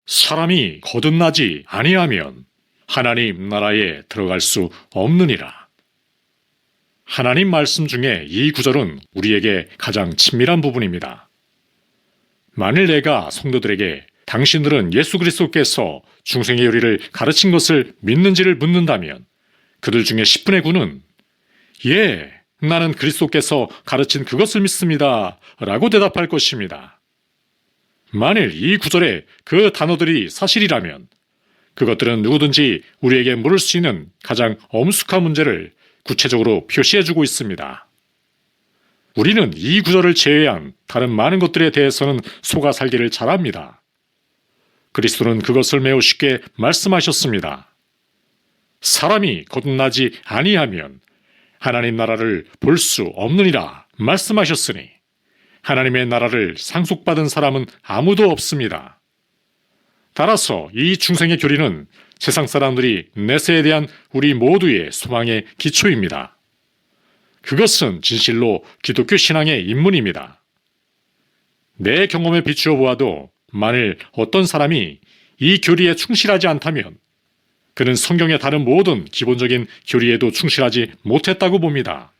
사람이 거듭나지 아니하면 하나님 나라에 들어갈 수 없느니라. 하나님 말씀 중에 이 구절은 우리에게 가장 친밀한 부분입니다. 만일 내가 성도들에게 당신들은 예수 그리스도께서 중생의 요리를 가르친 것을 믿는지를 묻는다면 그들 중에 10분의 9는 예, 나는 그리스도께서 가르친 그것을 믿습니다 라고 대답할 것입니다. 만일 이 구절에 그 단어들이 사실이라면 그것들은 누구든지 우리에게 물을 수 있는 가장 엄숙한 문제를 구체적으로 표시해주고 있습니다. 우리는 이 구절을 제외한 다른 많은 것들에 대해서는 속아 살기를 잘합니다. 그리스도는 그것을 매우 쉽게 말씀하셨습니다. 사람이 거듭나지 아니하면 하나님 나라를 볼 수 없느니라 말씀하셨으니 하나님의 나라를 상속받은 사람은 아무도 없습니다. 따라서 이 중생의 교리는 세상 사람들이 내세에 대한 우리 모두의 소망의 기초입니다. 그것은 진실로 기독교 신앙의 입문입니다. 내 경험에 비추어 보아도 만일 어떤 사람이 이 교리에 충실하지 않다면 그는 성경의 다른 모든 기본적인 교리에도 충실하지 못했다고 봅니다.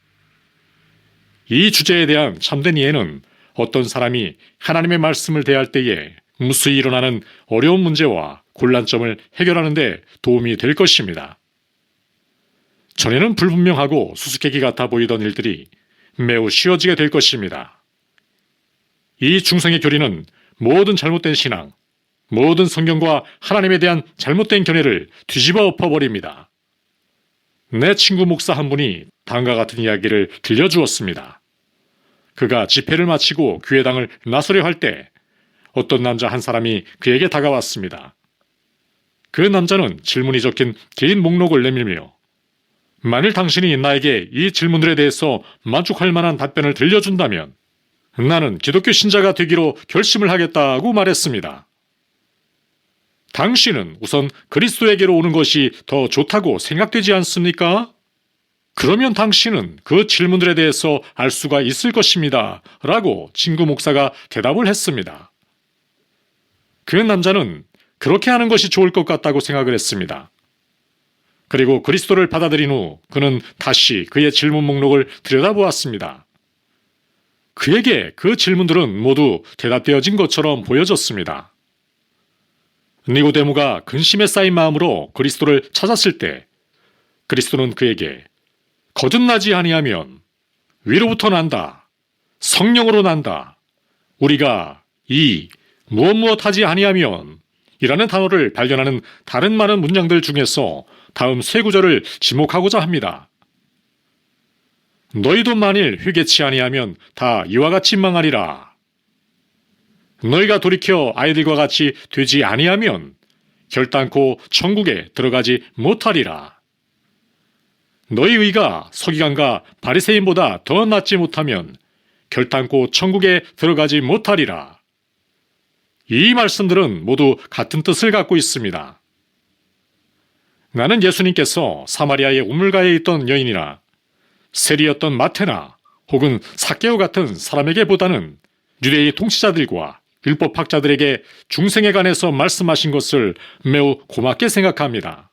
이 주제에 대한 참된 이해는 어떤 사람이 하나님의 말씀을 대할 때에 무수히 일어나는 어려운 문제와 곤란점을 해결하는 데 도움이 될 것입니다. 전에는 불분명하고 수수께끼 같아 보이던 일들이 매우 쉬워지게 될 것입니다. 이 중생의 교리는 모든 잘못된 신앙, 모든 성경과 하나님에 대한 잘못된 견해를 뒤집어 엎어버립니다. 내 친구 목사 한 분이 다음과 같은 이야기를 들려주었습니다. 그가 집회를 마치고 교회당을 나서려 할 때 어떤 남자 한 사람이 그에게 다가왔습니다. 그 남자는 질문이 적힌 긴 목록을 내밀며 만일 당신이 나에게 이 질문들에 대해서 만족할 만한 답변을 들려준다면 나는 기독교 신자가 되기로 결심을 하겠다고 말했습니다. 당신은 우선 그리스도에게로 오는 것이 더 좋다고 생각되지 않습니까? 그러면 당신은 그 질문들에 대해서 알 수가 있을 것입니다. 라고 친구 목사가 대답을 했습니다. 그 남자는 그렇게 하는 것이 좋을 것 같다고 생각을 했습니다. 그리고 그리스도를 받아들인 후 그는 다시 그의 질문 목록을 들여다보았습니다. 그에게 그 질문들은 모두 대답되어진 것처럼 보여졌습니다. 니고데모가 근심에 쌓인 마음으로 그리스도를 찾았을 때 그리스도는 그에게 거듭나지 아니하면 위로부터 난다, 성령으로 난다, 우리가 이 무엇 하지 아니하면 이라는 단어를 발견하는 다른 많은 문장들 중에서 다음 세 구절을 지목하고자 합니다. 너희도 만일 회개치 아니하면 다 이와 같이 망하리라. 너희가 돌이켜 아이들과 같이 되지 아니하면 결단코 천국에 들어가지 못하리라. 너희 의가 서기관과 바리새인보다 더 낫지 못하면 결단코 천국에 들어가지 못하리라. 이 말씀들은 모두 같은 뜻을 갖고 있습니다. 나는 예수님께서 사마리아의 우물가에 있던 여인이나 세리였던 마테나 혹은 삭개오 같은 사람에게 보다는 유대의 통치자들과 율법학자들에게 중생에 관해서 말씀하신 것을 매우 고맙게 생각합니다.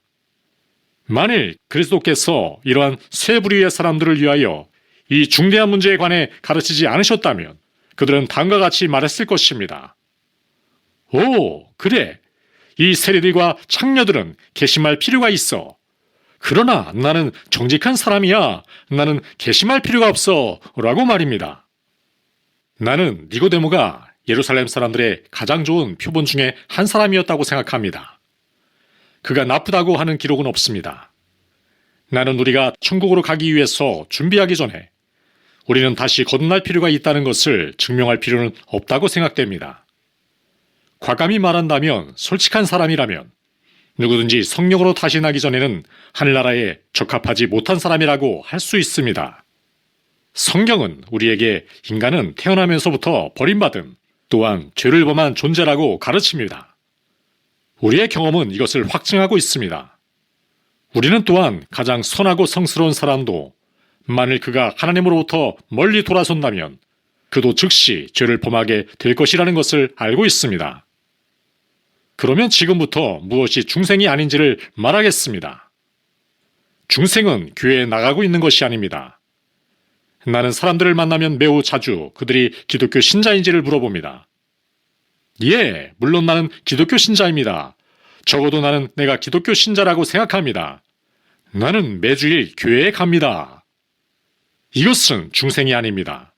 만일 그리스도께서 이러한 세 부류의 사람들을 위하여 이 중대한 문제에 관해 가르치지 않으셨다면 그들은 다음과 같이 말했을 것입니다. 오, 그래. 이 세리들과 창녀들은 괘씸할 필요가 있어. 그러나 나는 정직한 사람이야. 나는 괘씸할 필요가 없어. 라고 말입니다. 나는 니고데모가 예루살렘 사람들의 가장 좋은 표본 중에 한 사람이었다고 생각합니다. 그가 나쁘다고 하는 기록은 없습니다. 나는 우리가 천국으로 가기 위해서 준비하기 전에 우리는 다시 거듭날 필요가 있다는 것을 증명할 필요는 없다고 생각됩니다. 과감히 말한다면 솔직한 사람이라면 누구든지 성령으로 다시 나기 전에는 하늘나라에 적합하지 못한 사람이라고 할 수 있습니다. 성경은 우리에게 인간은 태어나면서부터 버림받은 또한 죄를 범한 존재라고 가르칩니다. 우리의 경험은 이것을 확증하고 있습니다. 우리는 또한 가장 선하고 성스러운 사람도 만일 그가 하나님으로부터 멀리 돌아선다면 그도 즉시 죄를 범하게 될 것이라는 것을 알고 있습니다. 그러면 지금부터 무엇이 중생이 아닌지를 말하겠습니다. 중생은 교회에 나가고 있는 것이 아닙니다. 나는 사람들을 만나면 매우 자주 그들이 기독교 신자인지를 물어봅니다. 예, 물론 나는 기독교 신자입니다. 적어도 나는 내가 기독교 신자라고 생각합니다. 나는 매주일 교회에 갑니다. 이것은 중생이 아닙니다.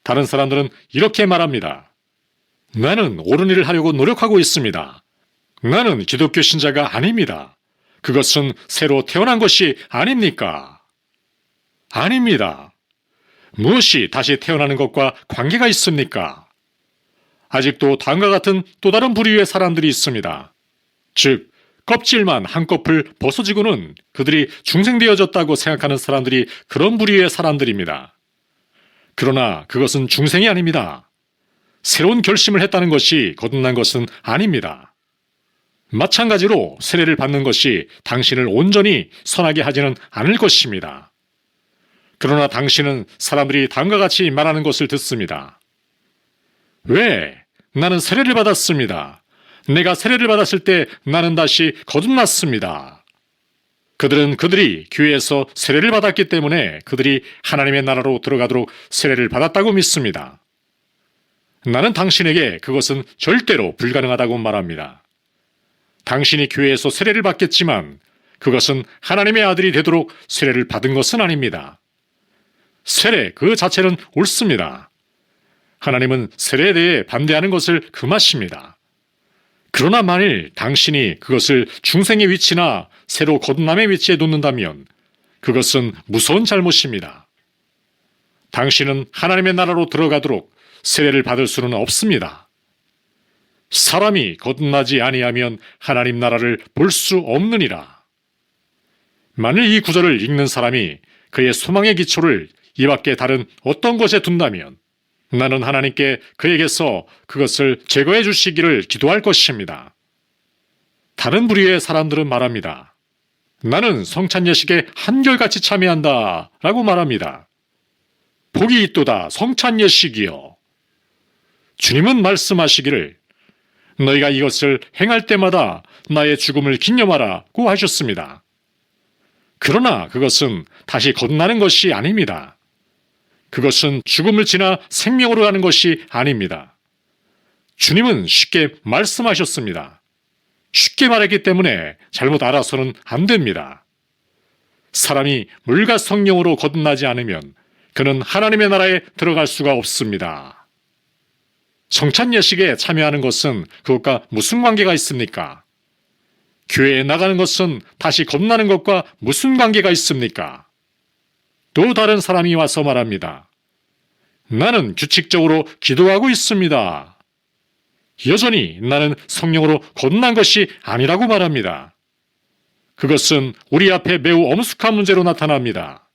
다른 사람들은 이렇게 말합니다. 나는 옳은 일을 하려고 노력하고 있습니다. 나는 기독교 신자가 아닙니다. 그것은 새로 태어난 것이 아닙니까? 아닙니다. 무엇이 다시 태어나는 것과 관계가 있습니까? 아직도 다음과 같은 또 다른 부류의 사람들이 있습니다. 즉, 껍질만 한꺼풀 벗어지고는 그들이 중생되어졌다고 생각하는 사람들이 그런 부류의 사람들입니다. 그러나 그것은 중생이 아닙니다. 새로운 결심을 했다는 것이 거듭난 것은 아닙니다. 마찬가지로 세례를 받는 것이 당신을 온전히 선하게 하지는 않을 것입니다. 그러나 당신은 사람들이 다음과 같이 말하는 것을 듣습니다. 왜? 나는 세례를 받았습니다. 내가 세례를 받았을 때 나는 다시 거듭났습니다. 그들은 그들이 교회에서 세례를 받았기 때문에 그들이 하나님의 나라로 들어가도록 세례를 받았다고 믿습니다. 나는 당신에게 그것은 절대로 불가능하다고 말합니다. 당신이 교회에서 세례를 받겠지만 그것은 하나님의 아들이 되도록 세례를 받은 것은 아닙니다. 세례 그 자체는 옳습니다. 하나님은 세례에 대해 반대하는 것을 금하십니다. 그러나 만일 당신이 그것을 중생의 위치나 새로 거듭남의 위치에 놓는다면 그것은 무서운 잘못입니다. 당신은 하나님의 나라로 들어가도록 세례를 받을 수는 없습니다. 사람이 거듭나지 아니하면 하나님 나라를 볼 수 없느니라. 만일 이 구절을 읽는 사람이 그의 소망의 기초를 이 밖에 다른 어떤 것에 둔다면 나는 하나님께 그에게서 그것을 제거해 주시기를 기도할 것입니다. 다른 부류의 사람들은 말합니다. 나는 성찬 예식에 한결같이 참여한다 라고 말합니다. 복이 있도다 성찬 예식이여. 주님은 말씀하시기를 너희가 이것을 행할 때마다 나의 죽음을 기념하라고 하셨습니다. 그러나 그것은 다시 거듭나는 것이 아닙니다. 그것은 죽음을 지나 생명으로 가는 것이 아닙니다. 주님은 쉽게 말씀하셨습니다. 쉽게 말했기 때문에 잘못 알아서는 안 됩니다. 사람이 물과 성령으로 거듭나지 않으면 그는 하나님의 나라에 들어갈 수가 없습니다. 성찬 예식에 참여하는 것은 그것과 무슨 관계가 있습니까? 교회에 나가는 것은 다시 거듭나는 것과 무슨 관계가 있습니까? 또 다른 사람이 와서 말합니다. 나는 규칙적으로 기도하고 있습니다. 여전히 나는 성령으로 거듭난 것이 아니라고 말합니다. 그것은 우리 앞에 매우 엄숙한 문제로 나타납니다.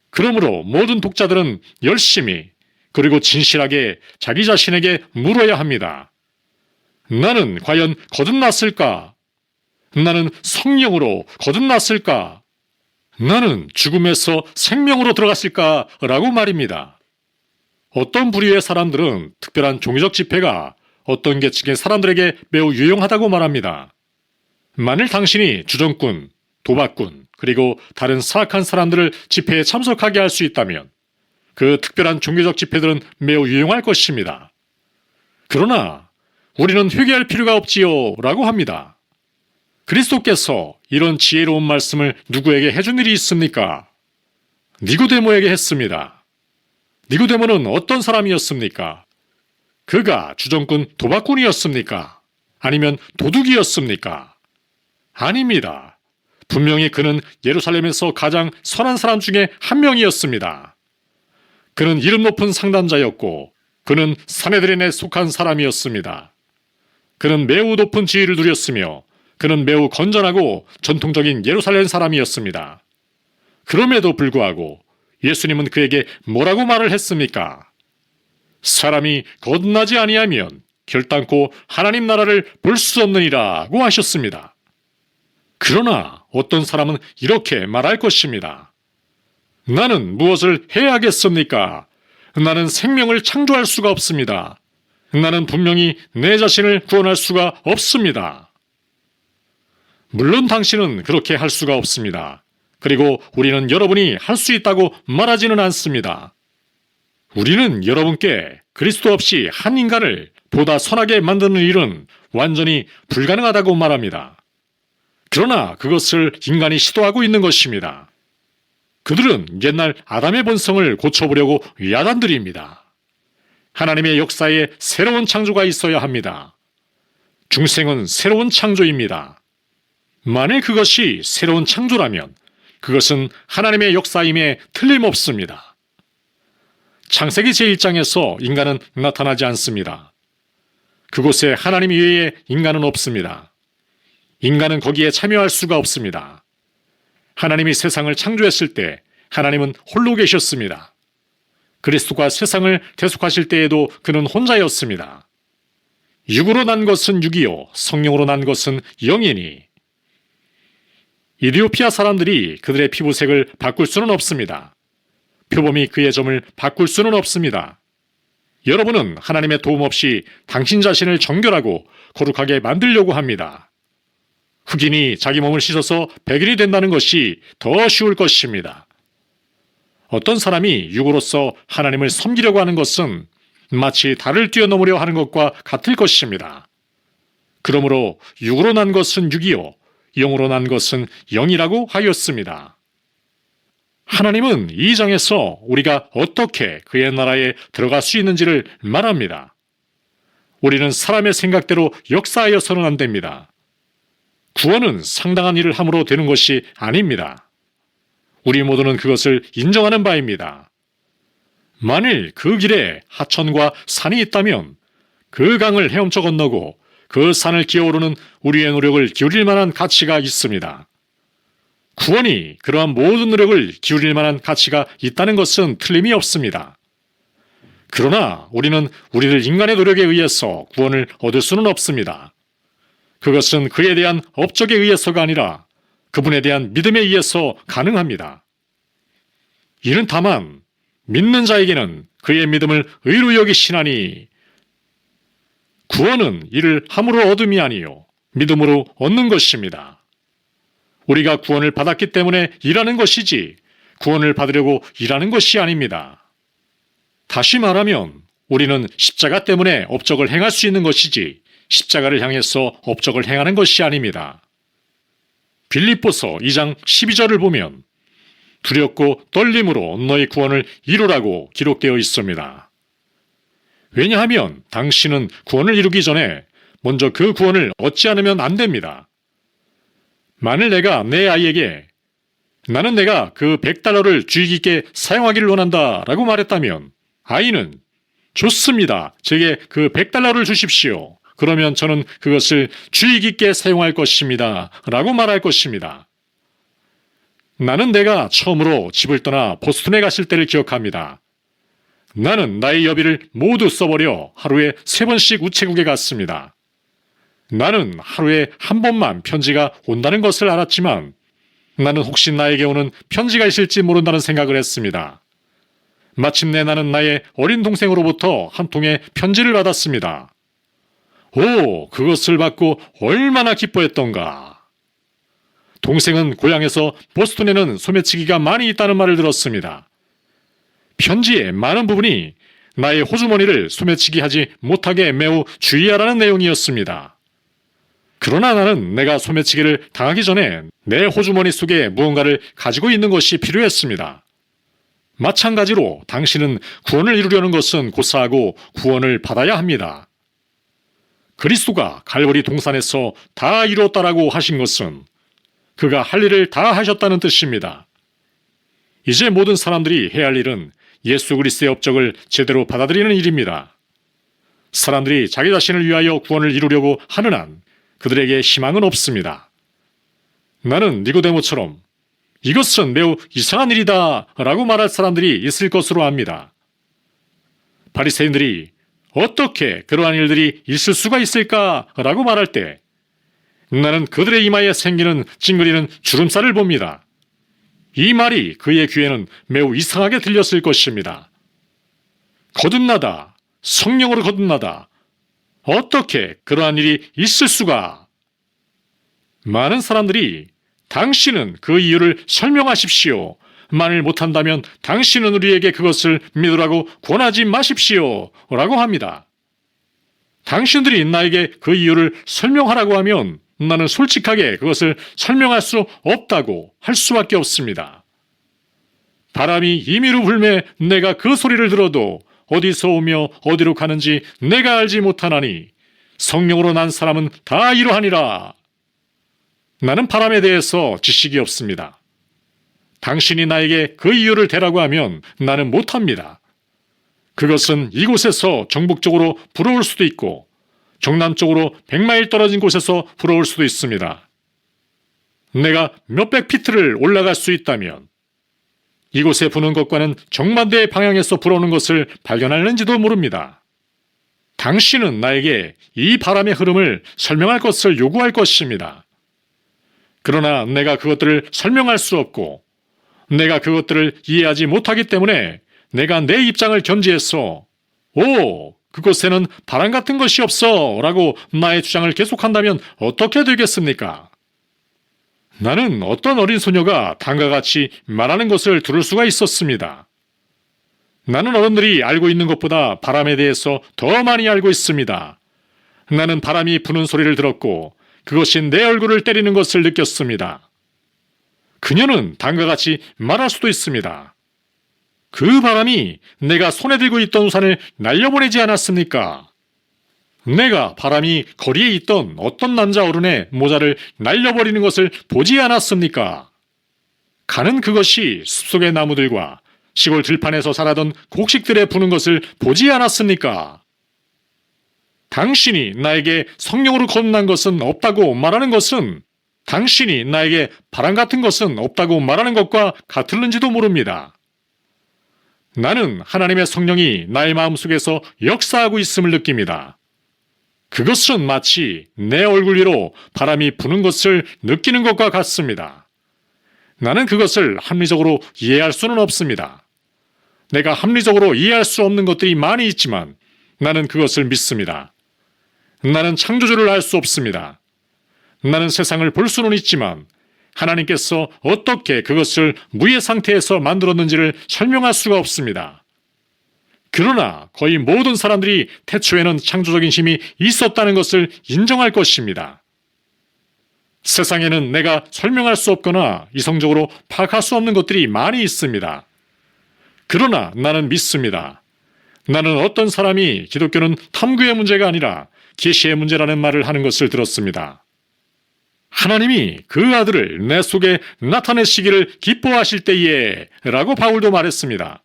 그러므로 모든 독자들은 열심히 그리고 진실하게 자기 자신에게 물어야 합니다. 나는 과연 거듭났을까? 나는 성령으로 거듭났을까? 나는 죽음에서 생명으로 들어갔을까? 라고 말입니다. 어떤 부류의 사람들은 특별한 종교적 집회가 어떤 계층의 사람들에게 매우 유용하다고 말합니다. 만일 당신이 주정꾼, 도박꾼, 그리고 다른 사악한 사람들을 집회에 참석하게 할 수 있다면 그 특별한 종교적 집회들은 매우 유용할 것입니다. 그러나 우리는 회개할 필요가 없지요 라고 합니다. 그리스도께서 이런 지혜로운 말씀을 누구에게 해준 일이 있습니까? 니고데모에게 했습니다. 니고데모는 어떤 사람이었습니까? 그가 주정꾼 도박꾼이었습니까? 아니면 도둑이었습니까? 아닙니다. 분명히 그는 예루살렘에서 가장 선한 사람 중에 한 명이었습니다. 그는 이름 높은 상담자였고 그는 사내들인에 속한 사람이었습니다. 그는 매우 높은 지위를 누렸으며 그는 매우 건전하고 전통적인 예루살렘 사람이었습니다. 그럼에도 불구하고 예수님은 그에게 뭐라고 말을 했습니까? 사람이 거듭나지 아니하면 결단코 하나님 나라를 볼 수 없느니라고 하셨습니다. 그러나 어떤 사람은 이렇게 말할 것입니다. 나는 무엇을 해야 하겠습니까? 나는 생명을 창조할 수가 없습니다. 나는 분명히 내 자신을 구원할 수가 없습니다. 물론 당신은 그렇게 할 수가 없습니다. 그리고 우리는 여러분이 할 수 있다고 말하지는 않습니다. 우리는 여러분께 그리스도 없이 한 인간을 보다 선하게 만드는 일은 완전히 불가능하다고 말합니다. 그러나 그것을 인간이 시도하고 있는 것입니다. 그들은 옛날 아담의 본성을 고쳐보려고 야단들입니다. 하나님의 역사에 새로운 창조가 있어야 합니다. 중생은 새로운 창조입니다. 만일 그것이 새로운 창조라면 그것은 하나님의 역사임에 틀림없습니다. 창세기 제1장에서 인간은 나타나지 않습니다. 그곳에 하나님 이외에 인간은 없습니다. 인간은 거기에 참여할 수가 없습니다. 하나님이 세상을 창조했을 때 하나님은 홀로 계셨습니다. 그리스도가 세상을 대속하실 때에도 그는 혼자였습니다. 육으로 난 것은 육이요 성령으로 난 것은 영이니 이디오피아 사람들이 그들의 피부색을 바꿀 수는 없습니다. 표범이 그의 점을 바꿀 수는 없습니다. 여러분은 하나님의 도움 없이 당신 자신을 정결하고 거룩하게 만들려고 합니다. 흑인이 자기 몸을 씻어서 백인이 된다는 것이 더 쉬울 것입니다. 어떤 사람이 육으로서 하나님을 섬기려고 하는 것은 마치 달을 뛰어넘으려 하는 것과 같을 것입니다. 그러므로 육으로 난 것은 육이요 영으로 난 것은 영이라고 하였습니다. 하나님은 이 장에서 우리가 어떻게 그의 나라에 들어갈 수 있는지를 말합니다. 우리는 사람의 생각대로 역사하여서는 안 됩니다. 구원은 상당한 일을 함으로 되는 것이 아닙니다. 우리 모두는 그것을 인정하는 바입니다. 만일 그 길에 하천과 산이 있다면 그 강을 헤엄쳐 건너고 그 산을 기어오르는 우리의 노력을 기울일 만한 가치가 있습니다. 구원이 그러한 모든 노력을 기울일 만한 가치가 있다는 것은 틀림이 없습니다. 그러나 우리는 우리들 인간의 노력에 의해서 구원을 얻을 수는 없습니다. 그것은 그에 대한 업적에 의해서가 아니라 그분에 대한 믿음에 의해서 가능합니다. 이는 다만 믿는 자에게는 그의 믿음을 의로 여기시나니 구원은 이를 함으로 얻음이 아니요 믿음으로 얻는 것입니다. 우리가 구원을 받았기 때문에 일하는 것이지 구원을 받으려고 일하는 것이 아닙니다. 다시 말하면 우리는 십자가 때문에 업적을 행할 수 있는 것이지 십자가를 향해서 업적을 행하는 것이 아닙니다. 빌립보서 2장 12절을 보면 두렵고 떨림으로 너희 구원을 이루라고 기록되어 있습니다. 왜냐하면 당신은 구원을 이루기 전에 먼저 그 구원을 얻지 않으면 안 됩니다. 만일 내가 내 아이에게 나는 내가 그 $100를 주의 깊게 사용하기를 원한다 라고 말했다면 아이는 좋습니다. 제게 그 $100를 주십시오. 그러면 저는 그것을 주의 깊게 사용할 것입니다. 라고 말할 것입니다. 나는 내가 처음으로 집을 떠나 보스턴에 갔을 때를 기억합니다. 나는 나의 여비를 모두 써버려 하루에 3번씩 우체국에 갔습니다. 나는 하루에 한 번만 편지가 온다는 것을 알았지만 나는 혹시 나에게 오는 편지가 있을지 모른다는 생각을 했습니다. 마침내 나는 나의 어린 동생으로부터 한 통의 편지를 받았습니다. 오, 그것을 받고 얼마나 기뻐했던가. 동생은 고향에서 보스턴에는 소매치기가 많이 있다는 말을 들었습니다. 편지의 많은 부분이 나의 호주머니를 소매치기 하지 못하게 매우 주의하라는 내용이었습니다. 그러나 나는 내가 소매치기를 당하기 전에 내 호주머니 속에 무언가를 가지고 있는 것이 필요했습니다. 마찬가지로 당신은 구원을 이루려는 것은 고사하고 구원을 받아야 합니다. 그리스도가 갈보리 동산에서 다 이루었다라고 하신 것은 그가 할 일을 다 하셨다는 뜻입니다. 이제 모든 사람들이 해야 할 일은 예수 그리스도의 업적을 제대로 받아들이는 일입니다. 사람들이 자기 자신을 위하여 구원을 이루려고 하는 한 그들에게 희망은 없습니다. 나는 니고데모처럼 이것은 매우 이상한 일이다 라고 말할 사람들이 있을 것으로 압니다. 바리새인들이 어떻게 그러한 일들이 있을 수가 있을까 라고 말할 때 나는 그들의 이마에 생기는 찡그리는 주름살을 봅니다. 이 말이 그의 귀에는 매우 이상하게 들렸을 것입니다. 거듭나다, 성령으로 거듭나다, 어떻게 그러한 일이 있을 수가? 많은 사람들이 당신은 그 이유를 설명하십시오. 만일 못한다면 당신은 우리에게 그것을 믿으라고 권하지 마십시오. 라고 합니다. 당신들이 나에게 그 이유를 설명하라고 하면 나는 솔직하게 그것을 설명할 수 없다고 할 수밖에 없습니다. 바람이 임의로 불매 내가 그 소리를 들어도 어디서 오며 어디로 가는지 내가 알지 못하나니 성령으로 난 사람은 다 이러하니라. 나는 바람에 대해서 지식이 없습니다. 당신이 나에게 그 이유를 대라고 하면 나는 못합니다. 그것은 이곳에서 정북쪽으로 불어올 수도 있고 정남쪽으로 100마일 떨어진 곳에서 불어올 수도 있습니다. 내가 몇백 피트를 올라갈 수 있다면 이곳에 부는 것과는 정반대의 방향에서 불어오는 것을 발견하는지도 모릅니다. 당신은 나에게 이 바람의 흐름을 설명할 것을 요구할 것입니다. 그러나 내가 그것들을 설명할 수 없고 내가 그것들을 이해하지 못하기 때문에 내가 내 입장을 견지해서 그곳에는 바람 같은 것이 없어 라고 나의 주장을 계속한다면 어떻게 되겠습니까? 나는 어떤 어린 소녀가 다음과 같이 말하는 것을 들을 수가 있었습니다. 나는 어른들이 알고 있는 것보다 바람에 대해서 더 많이 알고 있습니다. 나는 바람이 부는 소리를 들었고 그것이 내 얼굴을 때리는 것을 느꼈습니다. 그녀는 다음과 같이 말할 수도 있습니다. 그 바람이 내가 손에 들고 있던 우산을 날려보내지 않았습니까? 내가 바람이 거리에 있던 어떤 남자 어른의 모자를 날려버리는 것을 보지 않았습니까? 가는 그것이 숲속의 나무들과 시골 들판에서 살아던 곡식들에 부는 것을 보지 않았습니까? 당신이 나에게 성령으로 거듭난 것은 없다고 말하는 것은 당신이 나에게 바람 같은 것은 없다고 말하는 것과 같을는지도 모릅니다. 나는 하나님의 성령이 나의 마음속에서 역사하고 있음을 느낍니다. 그것은 마치 내 얼굴 위로 바람이 부는 것을 느끼는 것과 같습니다. 나는 그것을 합리적으로 이해할 수는 없습니다. 내가 합리적으로 이해할 수 없는 것들이 많이 있지만 나는 그것을 믿습니다. 나는 창조주를 알 수 없습니다. 나는 세상을 볼 수는 있지만 하나님께서 어떻게 그것을 무의 상태에서 만들었는지를 설명할 수가 없습니다. 그러나 거의 모든 사람들이 태초에는 창조적인 힘이 있었다는 것을 인정할 것입니다. 세상에는 내가 설명할 수 없거나 이성적으로 파악할 수 없는 것들이 많이 있습니다. 그러나 나는 믿습니다. 나는 어떤 사람이 기독교는 탐구의 문제가 아니라 계시의 문제라는 말을 하는 것을 들었습니다. 하나님이 그 아들을 내 속에 나타내시기를 기뻐하실 때에 라고 바울도 말했습니다.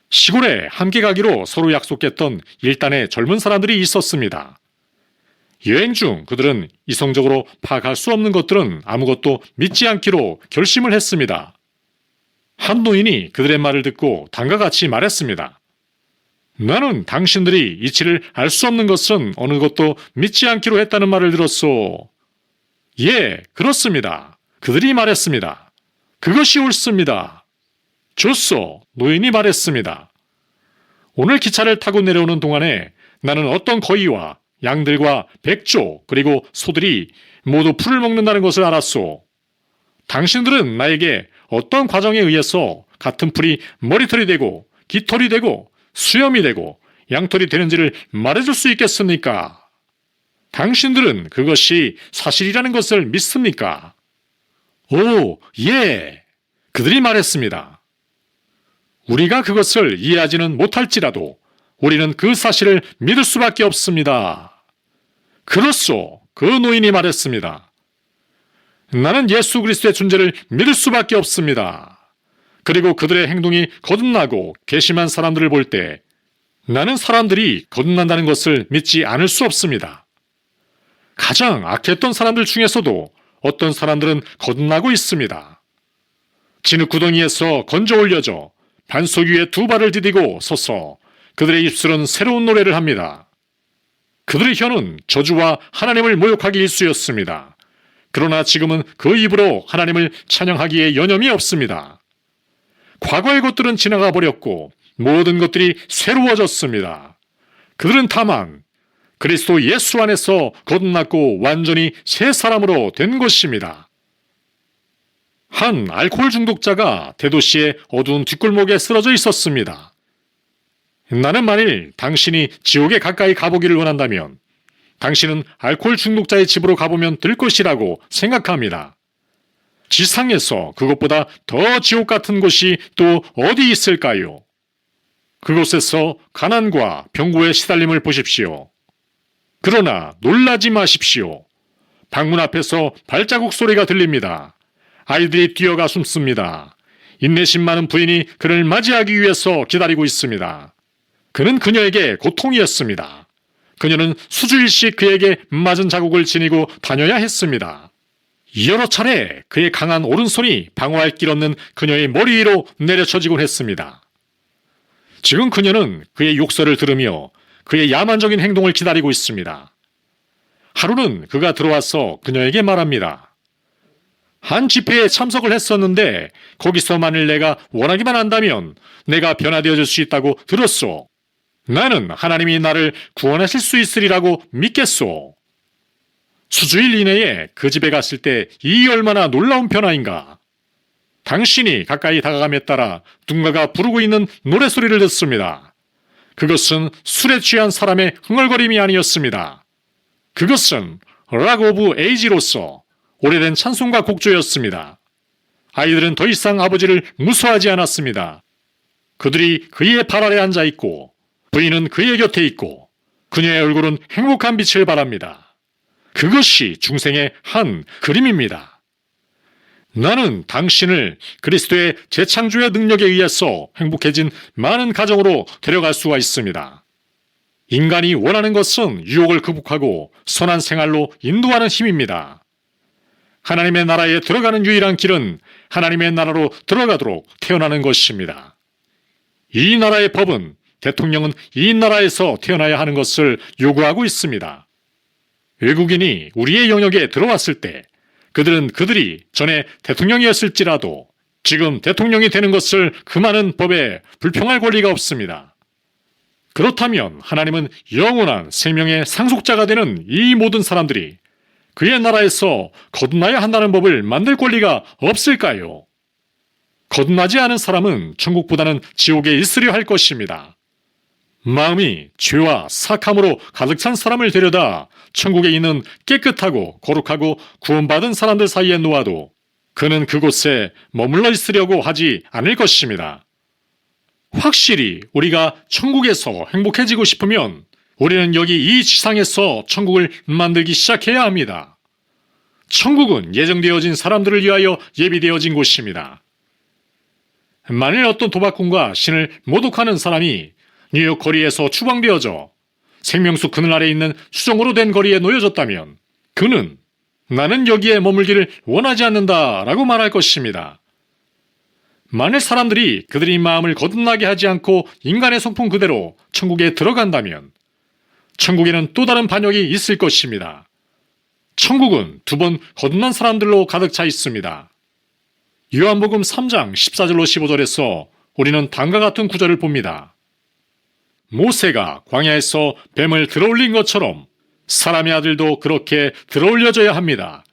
시골에 함께 가기로 서로 약속했던 일단의 젊은 사람들이 있었습니다. 여행 중 그들은 이성적으로 파악할 수 없는 것들은 아무것도 믿지 않기로 결심을 했습니다. 한 노인이 그들의 말을 듣고 다음과 같이 말했습니다. 나는 당신들이 이치를 알 수 없는 것은 어느 것도 믿지 않기로 했다는 말을 들었소. 예, 그렇습니다. 그들이 말했습니다. 그것이 옳습니다. 좋소, 노인이 말했습니다. 오늘 기차를 타고 내려오는 동안에 나는 어떤 거위와 양들과 백조 그리고 소들이 모두 풀을 먹는다는 것을 알았소. 당신들은 나에게 어떤 과정에 의해서 같은 풀이 머리털이 되고 깃털이 되고 수염이 되고 양털이 되는지를 말해줄 수 있겠습니까? 당신들은 그것이 사실이라는 것을 믿습니까? 예. 그들이 말했습니다. 우리가 그것을 이해하지는 못할지라도 우리는 그 사실을 믿을 수밖에 없습니다. 그렇소. 그 노인이 말했습니다. 나는 예수 그리스도의 존재를 믿을 수밖에 없습니다. 그리고 그들의 행동이 거듭나고 괘씸한 사람들을 볼 때 나는 사람들이 거듭난다는 것을 믿지 않을 수 없습니다. 가장 악했던 사람들 중에서도 어떤 사람들은 거듭나고 있습니다. 진흙 구덩이에서 건져 올려져 반석 위에 두 발을 디디고 서서 그들의 입술은 새로운 노래를 합니다. 그들의 혀는 저주와 하나님을 모욕하기 일쑤였습니다. 그러나 지금은 그 입으로 하나님을 찬양하기에 여념이 없습니다. 과거의 것들은 지나가 버렸고 모든 것들이 새로워졌습니다. 그들은 다만 그리스도 예수 안에서 거듭났고 완전히 새 사람으로 된 것입니다. 한 알코올 중독자가 대도시의 어두운 뒷골목에 쓰러져 있었습니다. 나는 만일 당신이 지옥에 가까이 가보기를 원한다면 당신은 알코올 중독자의 집으로 가보면 될 것이라고 생각합니다. 지상에서 그것보다 더 지옥 같은 곳이 또 어디 있을까요? 그곳에서 가난과 병고의 시달림을 보십시오. 그러나 놀라지 마십시오. 방문 앞에서 발자국 소리가 들립니다. 아이들이 뛰어가 숨습니다. 인내심 많은 부인이 그를 맞이하기 위해서 기다리고 있습니다. 그는 그녀에게 고통이었습니다. 그녀는 수주일씩 그에게 맞은 자국을 지니고 다녀야 했습니다. 여러 차례 그의 강한 오른손이 방어할 길 없는 그녀의 머리 위로 내려쳐지곤 했습니다. 지금 그녀는 그의 욕설을 들으며 그의 야만적인 행동을 기다리고 있습니다. 하루는 그가 들어와서 그녀에게 말합니다. 한 집회에 참석을 했었는데 거기서 만일 내가 원하기만 한다면 내가 변화되어질 수 있다고 들었소. 나는 하나님이 나를 구원하실 수 있으리라고 믿겠소. 수주일 이내에 그 집에 갔을 때 이 얼마나 놀라운 변화인가. 당신이 가까이 다가감에 따라 누군가가 부르고 있는 노래소리를 듣습니다. 그것은 술에 취한 사람의 흥얼거림이 아니었습니다. 그것은 락 오브 에이지로서 오래된 찬송가 곡조였습니다. 아이들은 더 이상 아버지를 무서워하지 않았습니다. 그들이 그의 발 아래 앉아 있고 부인은 그의 곁에 있고 그녀의 얼굴은 행복한 빛을 발합니다. 그것이 중생의 한 그림입니다. 나는 당신을 그리스도의 재창조의 능력에 의해서 행복해진 많은 가정으로 데려갈 수가 있습니다. 인간이 원하는 것은 유혹을 극복하고 선한 생활로 인도하는 힘입니다. 하나님의 나라에 들어가는 유일한 길은 하나님의 나라로 들어가도록 태어나는 것입니다. 이 나라의 법은 대통령은 이 나라에서 태어나야 하는 것을 요구하고 있습니다. 외국인이 우리의 영역에 들어왔을 때 그들은 그들이 전에 대통령이었을지라도 지금 대통령이 되는 것을 금하는 법에 불평할 권리가 없습니다. 그렇다면 하나님은 영원한 생명의 상속자가 되는 이 모든 사람들이 그의 나라에서 거듭나야 한다는 법을 만들 권리가 없을까요? 거듭나지 않은 사람은 천국보다는 지옥에 있으려 할 것입니다. 마음이 죄와 사악함으로 가득 찬 사람을 데려다 천국에 있는 깨끗하고 거룩하고 구원받은 사람들 사이에 놓아도 그는 그곳에 머물러 있으려고 하지 않을 것입니다. 확실히 우리가 천국에서 행복해지고 싶으면 우리는 여기 이 지상에서 천국을 만들기 시작해야 합니다. 천국은 예정되어진 사람들을 위하여 예비되어진 곳입니다. 만일 어떤 도박꾼과 신을 모독하는 사람이 뉴욕 거리에서 추방되어져 생명수 그늘 아래 있는 수정으로 된 거리에 놓여졌다면 그는 나는 여기에 머물기를 원하지 않는다 라고 말할 것입니다. 만일 사람들이 그들의 마음을 거듭나게 하지 않고 인간의 성품 그대로 천국에 들어간다면 천국에는 또 다른 반역이 있을 것입니다. 천국은 두 번 거듭난 사람들로 가득 차 있습니다. 요한복음 3장 14절로 15절에서 우리는 다음과 같은 구절을 봅니다. 모세가 광야에서 뱀을 들어올린 것처럼 사람의 아들도 그렇게 들어올려져야 합니다.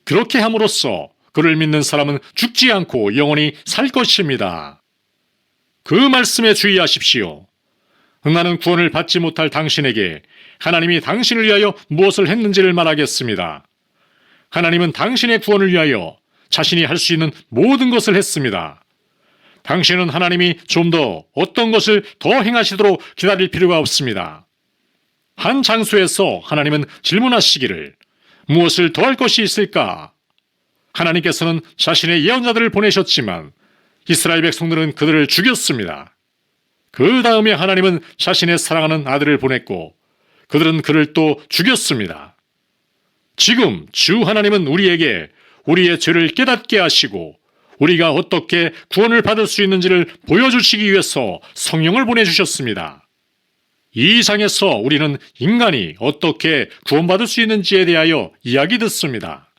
그렇게 함으로써 그를 믿는 사람은 죽지 않고 영원히 살 것입니다. 그 말씀에 주의하십시오. 나는 구원을 받지 못할 당신에게 하나님이 당신을 위하여 무엇을 했는지를 말하겠습니다. 하나님은 당신의 구원을 위하여 자신이 할 수 있는 모든 것을 했습니다. 당신은 하나님이 좀 더 어떤 것을 더 행하시도록 기다릴 필요가 없습니다. 한 장소에서 하나님은 질문하시기를 무엇을 더 할 것이 있을까? 하나님께서는 자신의 예언자들을 보내셨지만 이스라엘 백성들은 그들을 죽였습니다. 그 다음에 하나님은 자신의 사랑하는 아들을 보냈고 그들은 그를 또 죽였습니다. 지금 주 하나님은 우리에게 우리의 죄를 깨닫게 하시고 우리가 어떻게 구원을 받을 수 있는지를 보여주시기 위해서 성령을 보내주셨습니다. 이 장에서 우리는 인간이 어떻게 구원받을 수 있는지에 대하여 이야기 듣습니다.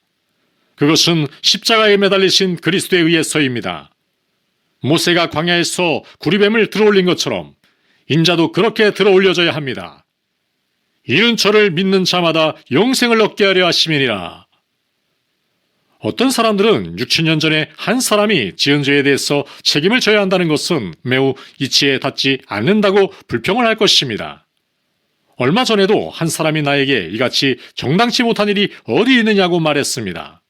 그것은 십자가에 매달리신 그리스도에 의해서입니다. 모세가 광야에서 구리뱀을 들어올린 것처럼 인자도 그렇게 들어올려져야 합니다. 이는 저를 믿는 자마다 영생을 얻게 하려 하심이니라. 어떤 사람들은 6,000년 전에 한 사람이 지은 죄에 대해서 책임을 져야 한다는 것은 매우 이치에 닿지 않는다고 불평을 할 것입니다. 얼마 전에도 한 사람이 나에게 이같이 정당치 못한 일이 어디 있느냐고 말했습니다.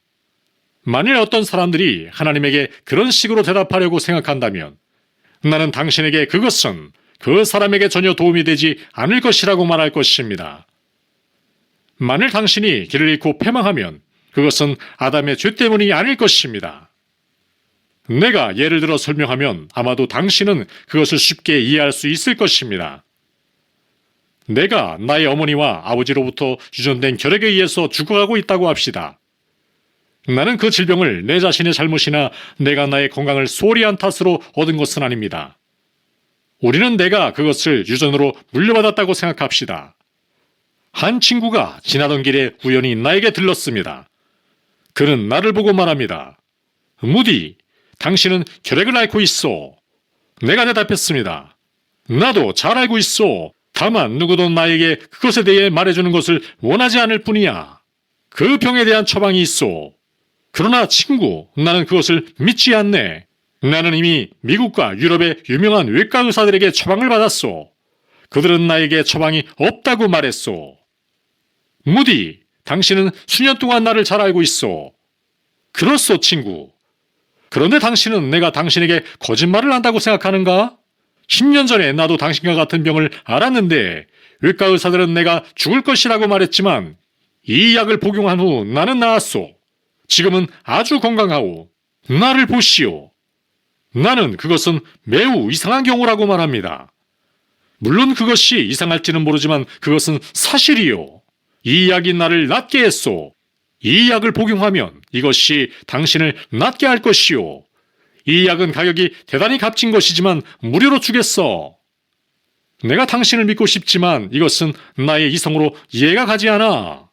만일 어떤 사람들이 하나님에게 그런 식으로 대답하려고 생각한다면 나는 당신에게 그것은 그 사람에게 전혀 도움이 되지 않을 것이라고 말할 것입니다. 만일 당신이 길을 잃고 패망하면 그것은 아담의 죄 때문이 아닐 것입니다. 내가 예를 들어 설명하면 아마도 당신은 그것을 쉽게 이해할 수 있을 것입니다. 내가 나의 어머니와 아버지로부터 유전된 결핵에 의해서 죽어가고 있다고 합시다. 나는 그 질병을 내 자신의 잘못이나 내가 나의 건강을 소홀히 한 탓으로 얻은 것은 아닙니다. 우리는 내가 그것을 유전으로 물려받았다고 생각합시다. 한 친구가 지나던 길에 우연히 나에게 들렀습니다. 그는 나를 보고 말합니다. 무디, 당신은 결핵을 앓고 있어. 내가 대답했습니다. 나도 잘 알고 있어. 다만 누구도 나에게 그것에 대해 말해주는 것을 원하지 않을 뿐이야. 그 병에 대한 처방이 있어. 그러나 친구, 나는 그것을 믿지 않네. 나는 이미 미국과 유럽의 유명한 외과 의사들에게 처방을 받았어. 그들은 나에게 처방이 없다고 말했어. 무디, 당신은 수년 동안 나를 잘 알고 있어. 그렇소, 친구. 그런데 당신은 내가 당신에게 거짓말을 한다고 생각하는가? 10년 전에 나도 당신과 같은 병을 알았는데 외과 의사들은 내가 죽을 것이라고 말했지만 이 약을 복용한 후 나는 나았소. 지금은 아주 건강하오. 나를 보시오. 나는 그것은 매우 이상한 경우라고 말합니다. 물론 그것이 이상할지는 모르지만 그것은 사실이요. 이 약이 나를 낫게 했소. 이 약을 복용하면 이것이 당신을 낫게 할 것이요. 이 약은 가격이 대단히 값진 것이지만 무료로 주겠어. 내가 당신을 믿고 싶지만 이것은 나의 이성으로 이해가 가지 않아.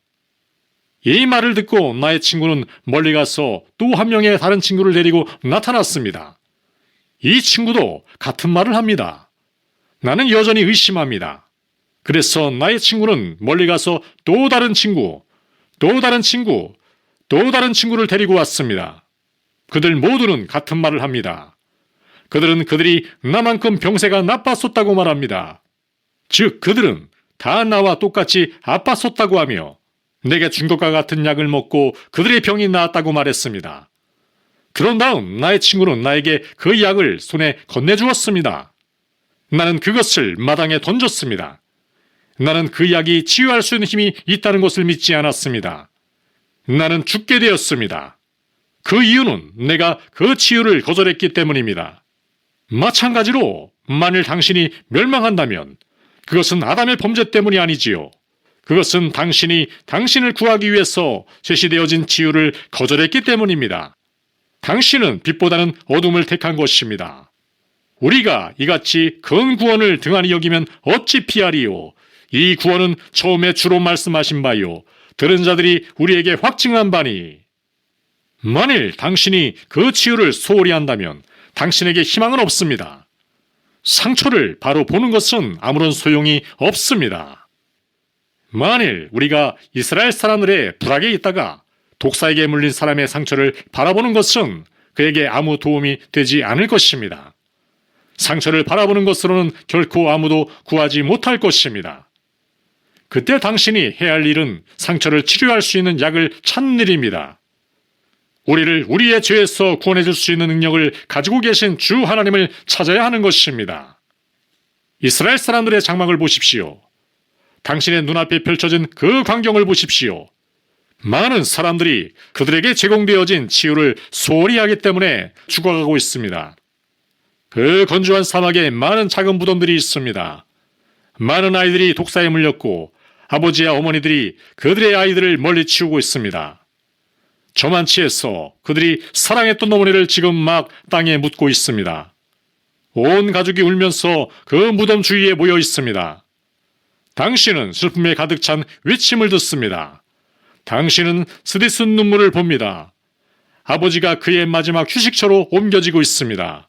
이 말을 듣고 나의 친구는 멀리 가서 또 한 명의 다른 친구를 데리고 나타났습니다. 이 친구도 같은 말을 합니다. 나는 여전히 의심합니다. 그래서 나의 친구는 멀리 가서 또 다른 친구, 또 다른 친구, 또 다른 친구를 데리고 왔습니다. 그들 모두는 같은 말을 합니다. 그들은 그들이 나만큼 병세가 나빴었다고 말합니다. 즉 그들은 다 나와 똑같이 아팠었다고 하며 내게 준 것과 같은 약을 먹고 그들의 병이 나았다고 말했습니다. 그런 다음 나의 친구는 나에게 그 약을 손에 건네주었습니다. 나는 그것을 마당에 던졌습니다. 나는 그 약이 치유할 수 있는 힘이 있다는 것을 믿지 않았습니다. 나는 죽게 되었습니다. 그 이유는 내가 그 치유를 거절했기 때문입니다. 마찬가지로 만일 당신이 멸망한다면 그것은 아담의 범죄 때문이 아니지요. 그것은 당신이 당신을 구하기 위해서 제시되어진 치유를 거절했기 때문입니다. 당신은 빛보다는 어둠을 택한 것입니다. 우리가 이같이 큰 구원을 등한히 여기면 어찌 피하리요. 이 구원은 처음에 주로 말씀하신 바요. 들은 자들이 우리에게 확증한 바니. 만일 당신이 그 치유를 소홀히 한다면 당신에게 희망은 없습니다. 상처를 바로 보는 것은 아무런 소용이 없습니다. 만일 우리가 이스라엘 사람들의 불악에 있다가 독사에게 물린 사람의 상처를 바라보는 것은 그에게 아무 도움이 되지 않을 것입니다. 상처를 바라보는 것으로는 결코 아무도 구하지 못할 것입니다. 그때 당신이 해야 할 일은 상처를 치료할 수 있는 약을 찾는 일입니다. 우리를 우리의 죄에서 구원해 줄 수 있는 능력을 가지고 계신 주 하나님을 찾아야 하는 것입니다. 이스라엘 사람들의 장막을 보십시오. 당신의 눈앞에 펼쳐진 그 광경을 보십시오. 많은 사람들이 그들에게 제공되어진 치유를 소홀히 하기 때문에 죽어가고 있습니다. 그 건조한 사막에 많은 작은 무덤들이 있습니다. 많은 아이들이 독사에 물렸고 아버지와 어머니들이 그들의 아이들을 멀리 치우고 있습니다. 저만치에서 그들이 사랑했던 어머니를 지금 막 땅에 묻고 있습니다. 온 가족이 울면서 그 무덤 주위에 모여 있습니다. 당신은 슬픔에 가득 찬 외침을 듣습니다. 당신은 쓰디쓴 눈물을 봅니다. 아버지가 그의 마지막 휴식처로 옮겨지고 있습니다.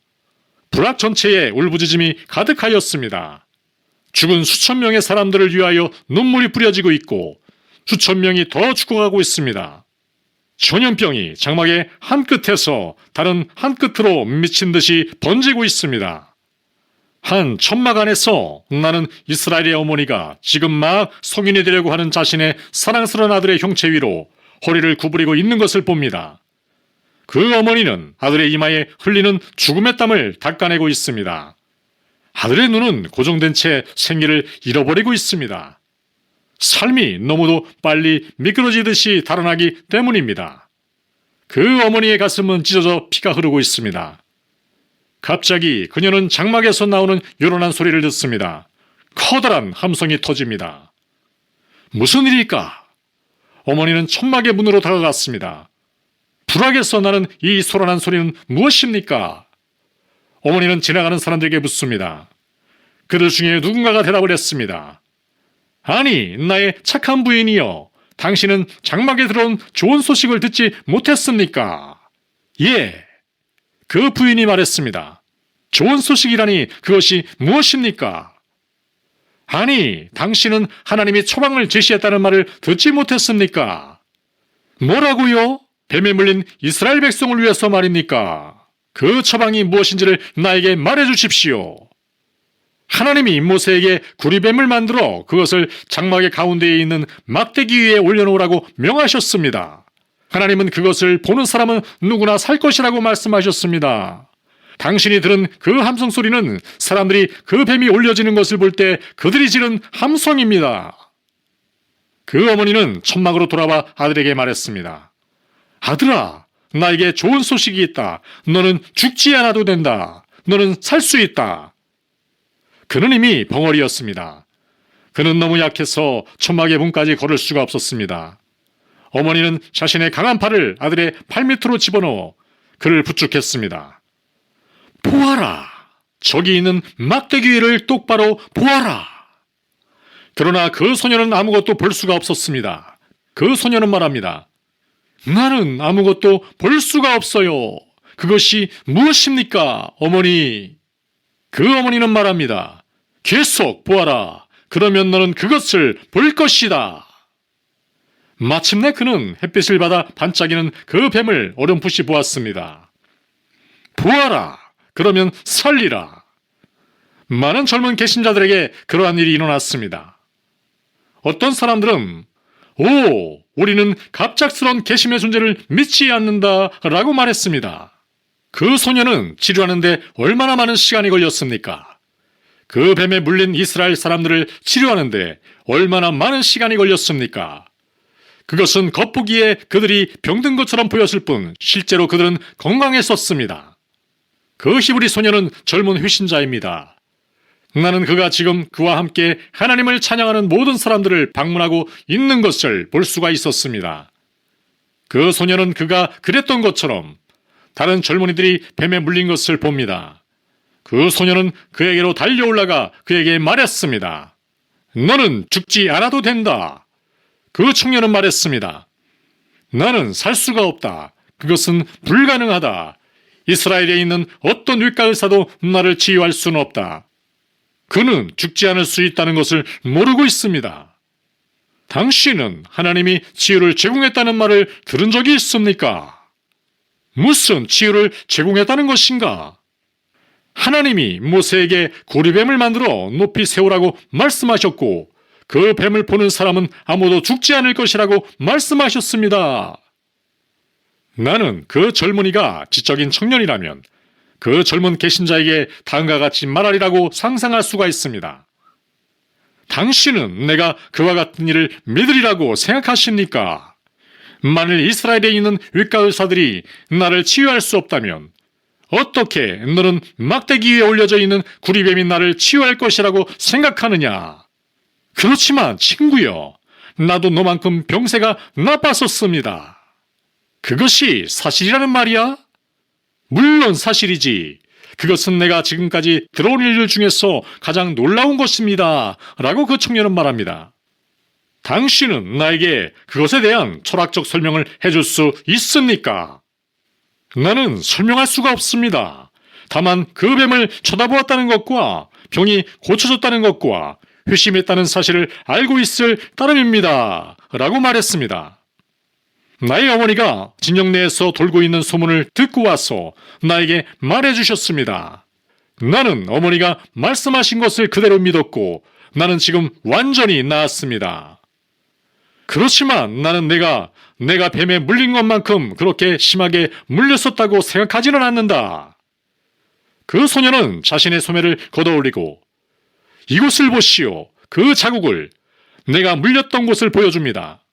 불악 전체에 울부짖음이 가득하였습니다. 죽은 수천 명의 사람들을 위하여 눈물이 뿌려지고 있고 수천 명이 더 죽어가고 있습니다. 전염병이 장막의 한 끝에서 다른 한 끝으로 미친 듯이 번지고 있습니다. 한 천막 안에서 나는 이스라엘의 어머니가 지금 막 성인이 되려고 하는 자신의 사랑스러운 아들의 형체 위로 허리를 구부리고 있는 것을 봅니다. 그 어머니는 아들의 이마에 흘리는 죽음의 땀을 닦아내고 있습니다. 아들의 눈은 고정된 채 생기를 잃어버리고 있습니다. 삶이 너무도 빨리 미끄러지듯이 달아나기 때문입니다. 그 어머니의 가슴은 찢어져 피가 흐르고 있습니다. 갑자기 그녀는 장막에서 나오는 요란한 소리를 듣습니다. 커다란 함성이 터집니다. 무슨 일일까? 어머니는 천막의 문으로 다가갔습니다. 불악에서 나는 이 소란한 소리는 무엇입니까? 어머니는 지나가는 사람들에게 묻습니다. 그들 중에 누군가가 대답을 했습니다. 아니, 나의 착한 부인이여, 당신은 장막에 들어온 좋은 소식을 듣지 못했습니까? 예, 그 부인이 말했습니다. 좋은 소식이라니 그것이 무엇입니까? 아니, 당신은 하나님이 처방을 제시했다는 말을 듣지 못했습니까? 뭐라고요? 뱀에 물린 이스라엘 백성을 위해서 말입니까? 그 처방이 무엇인지를 나에게 말해 주십시오. 하나님이 모세에게 구리뱀을 만들어 그것을 장막의 가운데에 있는 막대기 위에 올려놓으라고 명하셨습니다. 하나님은 그것을 보는 사람은 누구나 살 것이라고 말씀하셨습니다. 당신이 들은 그 함성 소리는 사람들이 그 뱀이 올려지는 것을 볼 때 그들이 지른 함성입니다. 그 어머니는 천막으로 돌아와 아들에게 말했습니다. 아들아, 나에게 좋은 소식이 있다. 너는 죽지 않아도 된다. 너는 살 수 있다. 그는 이미 벙어리였습니다. 그는 너무 약해서 천막의 문까지 걸을 수가 없었습니다. 어머니는 자신의 강한 팔을 아들의 팔 밑으로 집어넣어 그를 부축했습니다. 보아라! 저기 있는 막대기 위를 똑바로 보아라! 그러나 그 소녀는 아무것도 볼 수가 없었습니다. 그 소녀는 말합니다. 나는 아무것도 볼 수가 없어요. 그것이 무엇입니까, 어머니? 그 어머니는 말합니다. 계속 보아라. 그러면 너는 그것을 볼 것이다. 마침내 그는 햇빛을 받아 반짝이는 그 뱀을 어렴풋이 보았습니다. 보아라. 그러면 살리라. 많은 젊은 개신자들에게 그러한 일이 일어났습니다. 어떤 사람들은 오, 우리는 갑작스러운 개심의 존재를 믿지 않는다 라고 말했습니다. 그 소녀는 치료하는데 얼마나 많은 시간이 걸렸습니까? 그 뱀에 물린 이스라엘 사람들을 치료하는데 얼마나 많은 시간이 걸렸습니까? 그것은 겉보기에 그들이 병든 것처럼 보였을 뿐 실제로 그들은 건강했었습니다. 그 히브리 소녀는 젊은 회신자입니다. 나는 그가 지금 그와 함께 하나님을 찬양하는 모든 사람들을 방문하고 있는 것을 볼 수가 있었습니다. 그 소녀는 그가 그랬던 것처럼 다른 젊은이들이 뱀에 물린 것을 봅니다. 그 소녀는 그에게로 달려올라가 그에게 말했습니다. 너는 죽지 않아도 된다. 그 청년은 말했습니다. 나는 살 수가 없다. 그것은 불가능하다. 이스라엘에 있는 어떤 외과 의사도 나를 치유할 수는 없다. 그는 죽지 않을 수 있다는 것을 모르고 있습니다. 당신은 하나님이 치유를 제공했다는 말을 들은 적이 있습니까? 무슨 치유를 제공했다는 것인가? 하나님이 모세에게 구리뱀을 만들어 높이 세우라고 말씀하셨고 그 뱀을 보는 사람은 아무도 죽지 않을 것이라고 말씀하셨습니다. 나는 그 젊은이가 지적인 청년이라면 그 젊은 개신자에게 다음과 같이 말하리라고 상상할 수가 있습니다. 당신은 내가 그와 같은 일을 믿으리라고 생각하십니까? 만일 이스라엘에 있는 외과 의사들이 나를 치유할 수 없다면 어떻게 너는 막대기 위에 올려져 있는 구리뱀이 나를 치유할 것이라고 생각하느냐? 그렇지만 친구여, 나도 너만큼 병세가 나빴었습니다. 그것이 사실이라는 말이야? 물론 사실이지. 그것은 내가 지금까지 들어온 일들 중에서 가장 놀라운 것입니다. 라고 그 청년은 말합니다. 당신은 나에게 그것에 대한 철학적 설명을 해줄 수 있습니까? 나는 설명할 수가 없습니다. 다만 그 뱀을 쳐다보았다는 것과 병이 고쳐졌다는 것과 회심했다는 사실을 알고 있을 따름입니다. 라고 말했습니다. 나의 어머니가 진영 내에서 돌고 있는 소문을 듣고 와서 나에게 말해주셨습니다. 나는 어머니가 말씀하신 것을 그대로 믿었고 나는 지금 완전히 나았습니다. 그렇지만 나는 내가 뱀에 물린 것만큼 그렇게 심하게 물렸었다고 생각하지는 않는다. 그 소녀는 자신의 소매를 걷어올리고 이곳을 보시오. 그 자국을 내가 물렸던 곳을 보여줍니다.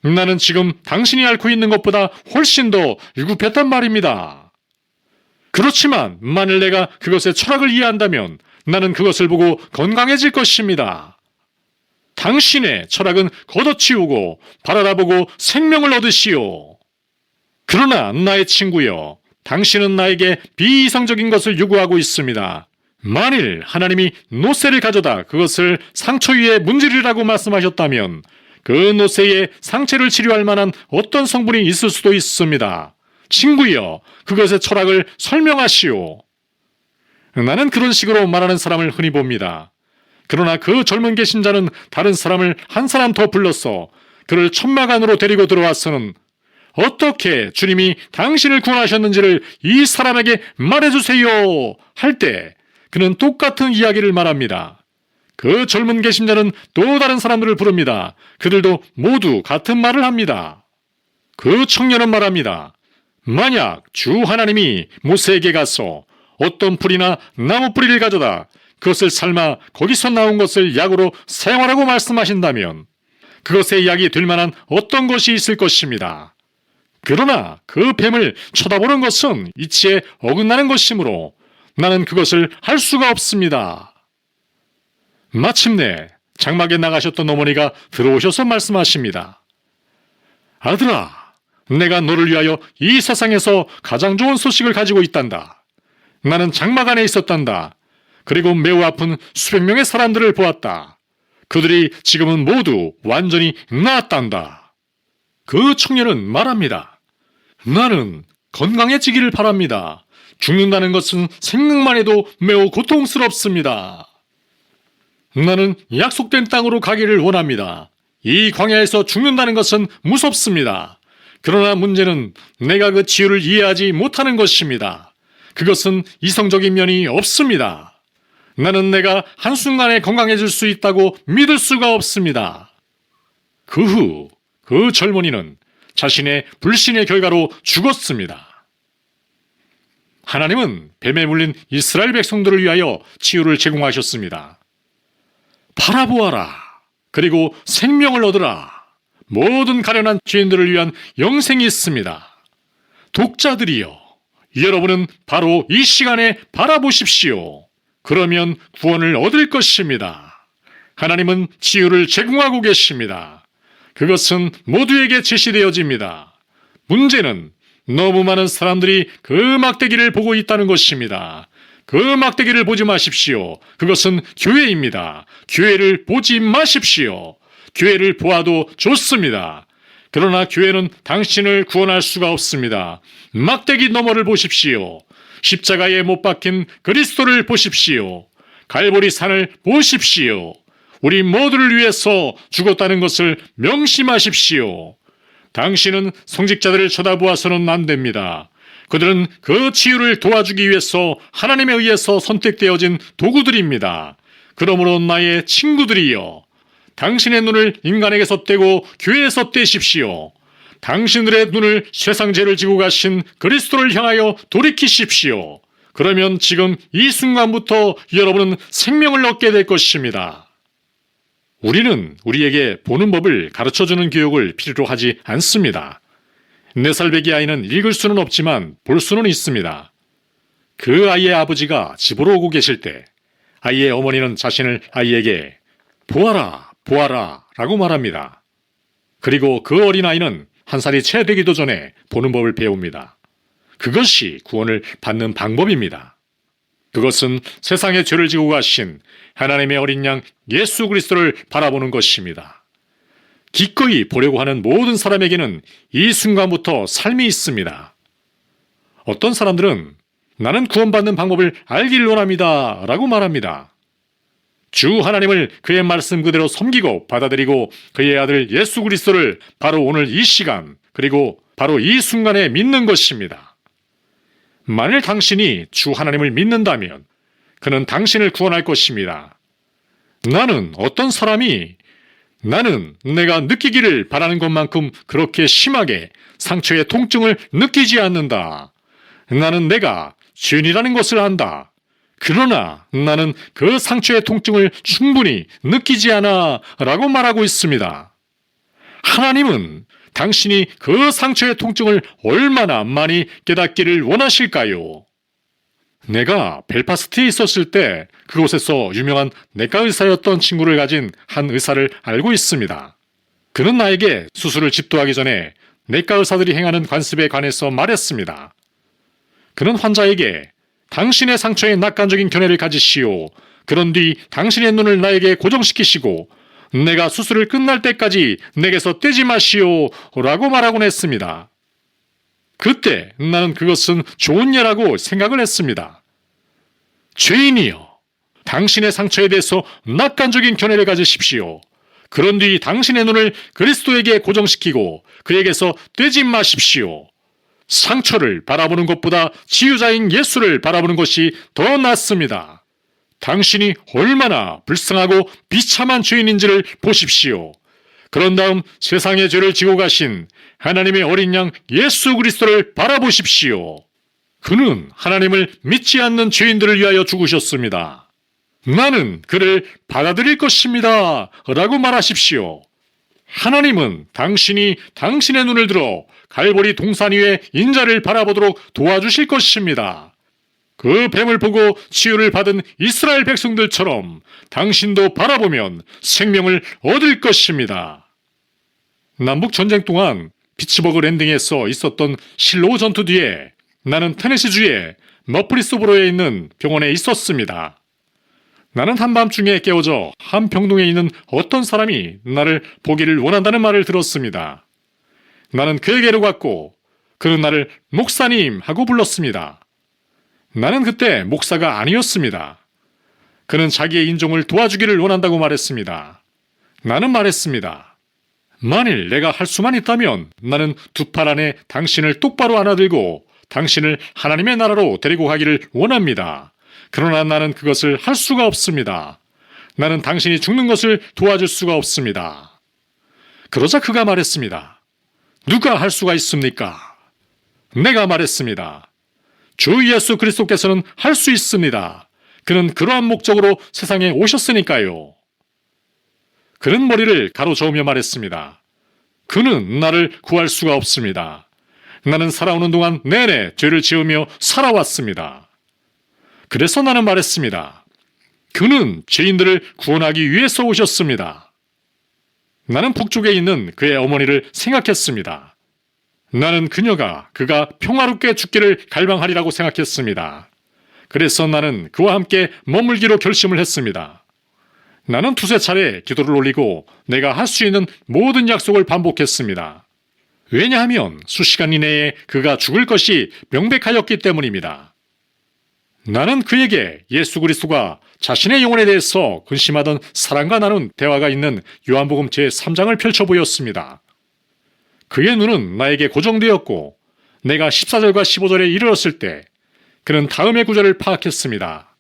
나는 지금 당신이 앓고 있는 것보다 훨씬 더 유급했단 말입니다. 그렇지만 만일 내가 그것의 철학을 이해한다면 나는 그것을 보고 건강해질 것입니다. 당신의 철학은 걷어치우고 바라다보고 생명을 얻으시오. 그러나 나의 친구여, 당신은 나에게 비이성적인 것을 요구하고 있습니다. 만일 하나님이 노새를 가져다 그것을 상처 위에 문지르라고 말씀하셨다면 그 노새에 상처를 치료할 만한 어떤 성분이 있을 수도 있습니다. 친구여, 그것의 철학을 설명하시오. 나는 그런 식으로 말하는 사람을 흔히 봅니다. 그러나 그 젊은 계신자는 다른 사람을 한 사람 더 불러서 그를 천막 안으로 데리고 들어와서는 어떻게 주님이 당신을 구원하셨는지를 이 사람에게 말해주세요 할 때 그는 똑같은 이야기를 말합니다. 그 젊은 계신자는 또 다른 사람들을 부릅니다. 그들도 모두 같은 말을 합니다. 그 청년은 말합니다. 만약 주 하나님이 모세에게 가서 어떤 풀이나 나무 뿌리를 가져다 그것을 삶아 거기서 나온 것을 약으로 사용하라고 말씀하신다면 그것의 약이 될 만한 어떤 것이 있을 것입니다. 그러나 그 뱀을 쳐다보는 것은 이치에 어긋나는 것이므로 나는 그것을 할 수가 없습니다. 마침내 장막에 나가셨던 어머니가 들어오셔서 말씀하십니다. 아들아, 내가 너를 위하여 이 세상에서 가장 좋은 소식을 가지고 있단다. 나는 장막 안에 있었단다. 그리고 매우 아픈 수백 명의 사람들을 보았다. 그들이 지금은 모두 완전히 나았단다. 그 청년은 말합니다. 나는 건강해지기를 바랍니다. 죽는다는 것은 생각만 해도 매우 고통스럽습니다. 나는 약속된 땅으로 가기를 원합니다. 이 광야에서 죽는다는 것은 무섭습니다. 그러나 문제는 내가 그 치유를 이해하지 못하는 것입니다. 그것은 이성적인 면이 없습니다. 나는 내가 한순간에 건강해질 수 있다고 믿을 수가 없습니다. 그 후 그 젊은이는 자신의 불신의 결과로 죽었습니다. 하나님은 뱀에 물린 이스라엘 백성들을 위하여 치유를 제공하셨습니다. 바라보아라. 그리고 생명을 얻으라. 모든 가련한 죄인들을 위한 영생이 있습니다. 독자들이여, 여러분은 바로 이 시간에 바라보십시오. 그러면 구원을 얻을 것입니다. 하나님은 치유를 제공하고 계십니다. 그것은 모두에게 제시되어집니다. 문제는 너무 많은 사람들이 그 막대기를 보고 있다는 것입니다. 그 막대기를 보지 마십시오. 그것은 교회입니다. 교회를 보지 마십시오. 교회를 보아도 좋습니다. 그러나 교회는 당신을 구원할 수가 없습니다. 막대기 너머를 보십시오. 십자가에 못 박힌 그리스도를 보십시오. 갈보리 산을 보십시오. 우리 모두를 위해서 죽었다는 것을 명심하십시오. 당신은 성직자들을 쳐다보아서는 안 됩니다. 그들은 그 치유를 도와주기 위해서 하나님에 의해서 선택되어진 도구들입니다. 그러므로 나의 친구들이여, 당신의 눈을 인간에게서 떼고 교회에서 떼십시오. 당신들의 눈을 세상 죄를 지고 가신 그리스도를 향하여 돌이키십시오. 그러면 지금 이 순간부터 여러분은 생명을 얻게 될 것입니다. 우리는 우리에게 보는 법을 가르쳐주는 교육을 필요로 하지 않습니다. 4살 배기 아이는 읽을 수는 없지만 볼 수는 있습니다. 그 아이의 아버지가 집으로 오고 계실 때 아이의 어머니는 자신을 아이에게 보아라, 보아라 라고 말합니다. 그리고 그 어린아이는 1살이 채 되기도 전에 보는 법을 배웁니다. 그것이 구원을 받는 방법입니다. 그것은 세상의 죄를 지고 가신 하나님의 어린 양 예수 그리스도를 바라보는 것입니다. 기꺼이 보려고 하는 모든 사람에게는 이 순간부터 삶이 있습니다. 어떤 사람들은 나는 구원받는 방법을 알길 원합니다 라고 말합니다. 주 하나님을 그의 말씀 그대로 섬기고 받아들이고 그의 아들 예수 그리스도를 바로 오늘 이 시간 그리고 바로 이 순간에 믿는 것입니다. 만일 당신이 주 하나님을 믿는다면 그는 당신을 구원할 것입니다. 나는 어떤 사람이 나는 내가 느끼기를 바라는 것만큼 그렇게 심하게 상처의 통증을 느끼지 않는다. 나는 내가 죄인이라는 것을 안다. 그러나 나는 그 상처의 통증을 충분히 느끼지 않아 라고 말하고 있습니다. 하나님은 당신이 그 상처의 통증을 얼마나 많이 깨닫기를 원하실까요? 내가 벨파스트에 있었을 때 그곳에서 유명한 내과 의사였던 친구를 가진 한 의사를 알고 있습니다. 그는 나에게 수술을 집도하기 전에 내과 의사들이 행하는 관습에 관해서 말했습니다. 그는 환자에게 당신의 상처에 낙관적인 견해를 가지시오. 그런 뒤 당신의 눈을 나에게 고정시키시고 내가 수술을 끝날 때까지 내게서 떼지 마시오 라고 말하곤 했습니다. 그때 나는 그것은 좋은 예라고 생각을 했습니다. 죄인이여, 당신의 상처에 대해서 낙관적인 견해를 가지십시오. 그런 뒤 당신의 눈을 그리스도에게 고정시키고 그에게서 떼지 마십시오. 상처를 바라보는 것보다 치유자인 예수를 바라보는 것이 더 낫습니다. 당신이 얼마나 불쌍하고 비참한 죄인인지를 보십시오. 그런 다음 세상의 죄를 지고 가신 하나님의 어린 양 예수 그리스도를 바라보십시오. 그는 하나님을 믿지 않는 죄인들을 위하여 죽으셨습니다. 나는 그를 받아들일 것입니다. 라고 말하십시오. 하나님은 당신이 당신의 눈을 들어 갈보리 동산 위에 인자를 바라보도록 도와주실 것입니다. 그 뱀을 보고 치유를 받은 이스라엘 백성들처럼 당신도 바라보면 생명을 얻을 것입니다. 남북전쟁 동안 피츠버그 랜딩에서 있었던 실로우 전투 뒤에 나는 테네시주의 머프리스보로에 있는 병원에 있었습니다. 나는 한밤중에 깨어져 한 병동에 있는 어떤 사람이 나를 보기를 원한다는 말을 들었습니다. 나는 그에게로 갔고 그는 나를 목사님 하고 불렀습니다. 나는 그때 목사가 아니었습니다. 그는 자기의 인종을 도와주기를 원한다고 말했습니다. 나는 말했습니다. 만일 내가 할 수만 있다면 나는 두 팔 안에 당신을 똑바로 안아들고 당신을 하나님의 나라로 데리고 가기를 원합니다. 그러나 나는 그것을 할 수가 없습니다. 나는 당신이 죽는 것을 도와줄 수가 없습니다. 그러자 그가 말했습니다. 누가 할 수가 있습니까? 내가 말했습니다. 주 예수 그리스도께서는 할 수 있습니다. 그는 그러한 목적으로 세상에 오셨으니까요. 그는 머리를 가로저으며 말했습니다. 그는 나를 구할 수가 없습니다. 나는 살아오는 동안 내내 죄를 지으며 살아왔습니다. 그래서 나는 말했습니다. 그는 죄인들을 구원하기 위해서 오셨습니다. 나는 북쪽에 있는 그의 어머니를 생각했습니다. 나는 그가 평화롭게 죽기를 갈망하리라고 생각했습니다. 그래서 나는 그와 함께 머물기로 결심을 했습니다. 나는 두세 차례 기도를 올리고 내가 할 수 있는 모든 약속을 반복했습니다. 왜냐하면 수시간 이내에 그가 죽을 것이 명백하였기 때문입니다. 나는 그에게 예수 그리스도가 자신의 영혼에 대해서 근심하던 사람과 나눈 대화가 있는 요한복음 제3장을 펼쳐 보였습니다. 그의 눈은 나에게 고정되었고 내가 14절과 15절에 이르렀을 때 그는 다음의 구절을 파악했습니다.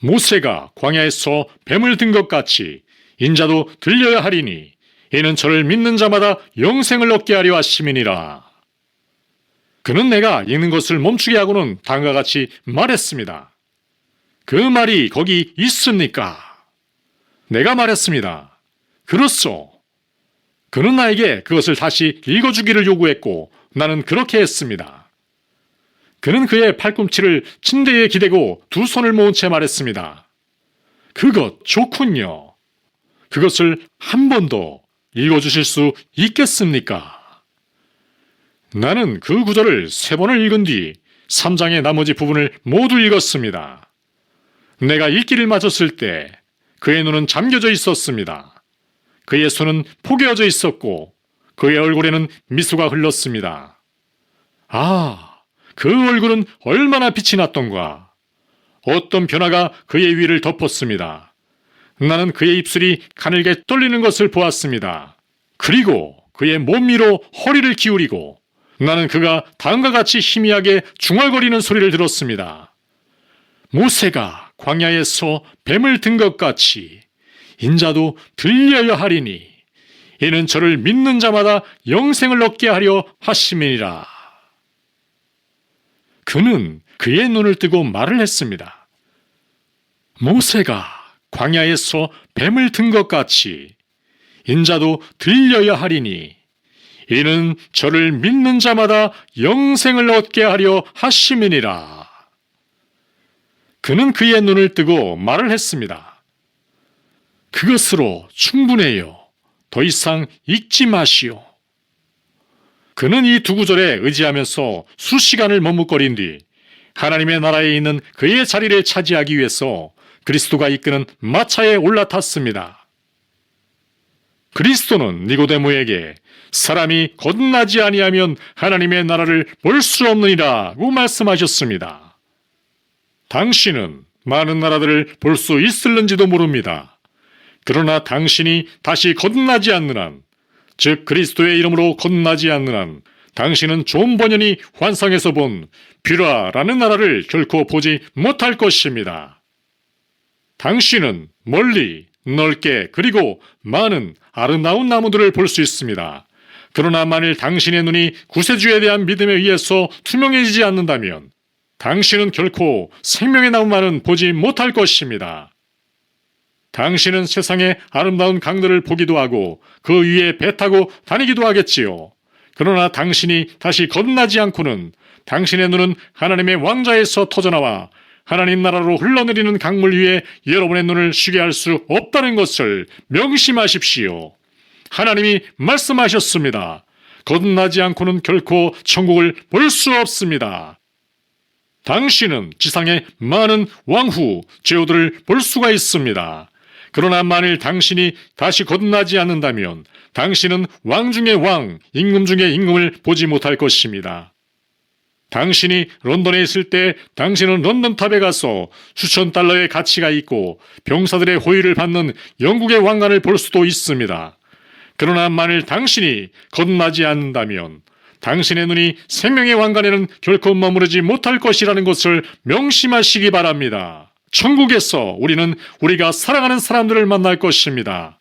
모세가 광야에서 뱀을 든 것 같이 인자도 들려야 하리니 이는 저를 믿는 자마다 영생을 얻게 하려 하심이니라. 그는 내가 읽는 것을 멈추게 하고는 다음과 같이 말했습니다. 그 말이 거기 있습니까? 내가 말했습니다. 그렇소. 그는 나에게 그것을 다시 읽어주기를 요구했고 나는 그렇게 했습니다. 그는 그의 팔꿈치를 침대에 기대고 두 손을 모은 채 말했습니다. 그것 좋군요. 그것을 한 번 더 읽어주실 수 있겠습니까? 나는 그 구절을 3번을 읽은 뒤 3장의 나머지 부분을 모두 읽었습니다. 내가 읽기를 마쳤을 때 그의 눈은 잠겨져 있었습니다. 그의 손은 포개어져 있었고 그의 얼굴에는 미소가 흘렀습니다. 아, 그 얼굴은 얼마나 빛이 났던가. 어떤 변화가 그의 위를 덮었습니다. 나는 그의 입술이 가늘게 떨리는 것을 보았습니다. 그리고 그의 몸 위로 허리를 기울이고 나는 그가 다음과 같이 희미하게 중얼거리는 소리를 들었습니다. 모세가 광야에서 뱀을 든 것 같이 인자도 들려야 하리니 이는 저를 믿는 자마다 영생을 얻게 하려 하심이니라. 그는 그의 눈을 뜨고 말을 했습니다. 모세가 광야에서 뱀을 든 것 같이 인자도 들려야 하리니 이는 저를 믿는 자마다 영생을 얻게 하려 하심이니라. 그는 그의 눈을 뜨고 말을 했습니다. 그것으로 충분해요. 더 이상 읽지 마시오. 그는 이 두 구절에 의지하면서 수시간을 머뭇거린 뒤 하나님의 나라에 있는 그의 자리를 차지하기 위해서 그리스도가 이끄는 마차에 올라탔습니다. 그리스도는 니고데모에게 사람이 거듭나지 아니하면 하나님의 나라를 볼 수 없느니라고 말씀하셨습니다. 당신은 많은 나라들을 볼 수 있을는지도 모릅니다. 그러나 당신이 다시 거듭나지 않는 한, 즉 그리스도의 이름으로 거듭나지 않는 한 당신은 존 버년이 환상에서 본 뷰라라는 나라를 결코 보지 못할 것입니다. 당신은 멀리, 넓게 그리고 많은 아름다운 나무들을 볼 수 있습니다. 그러나 만일 당신의 눈이 구세주에 대한 믿음에 의해서 투명해지지 않는다면 당신은 결코 생명의 나무만은 보지 못할 것입니다. 당신은 세상의 아름다운 강들을 보기도 하고 그 위에 배 타고 다니기도 하겠지요. 그러나 당신이 다시 거듭나지 않고는 당신의 눈은 하나님의 왕좌에서 터져나와 하나님 나라로 흘러내리는 강물 위에 여러분의 눈을 쉬게 할 수 없다는 것을 명심하십시오. 하나님이 말씀하셨습니다. 거듭나지 않고는 결코 천국을 볼 수 없습니다. 당신은 지상의 많은 왕후, 제후들을 볼 수가 있습니다. 그러나 만일 당신이 다시 거듭나지 않는다면 당신은 왕 중의 왕, 임금 중의 임금을 보지 못할 것입니다. 당신이 런던에 있을 때 당신은 런던탑에 가서 수천 달러의 가치가 있고 병사들의 호의를 받는 영국의 왕관을 볼 수도 있습니다. 그러나 만일 당신이 거듭나지 않는다면 당신의 눈이 생명의 왕관에는 결코 머무르지 못할 것이라는 것을 명심하시기 바랍니다. 천국에서 우리는 우리가 사랑하는 사람들을 만날 것입니다.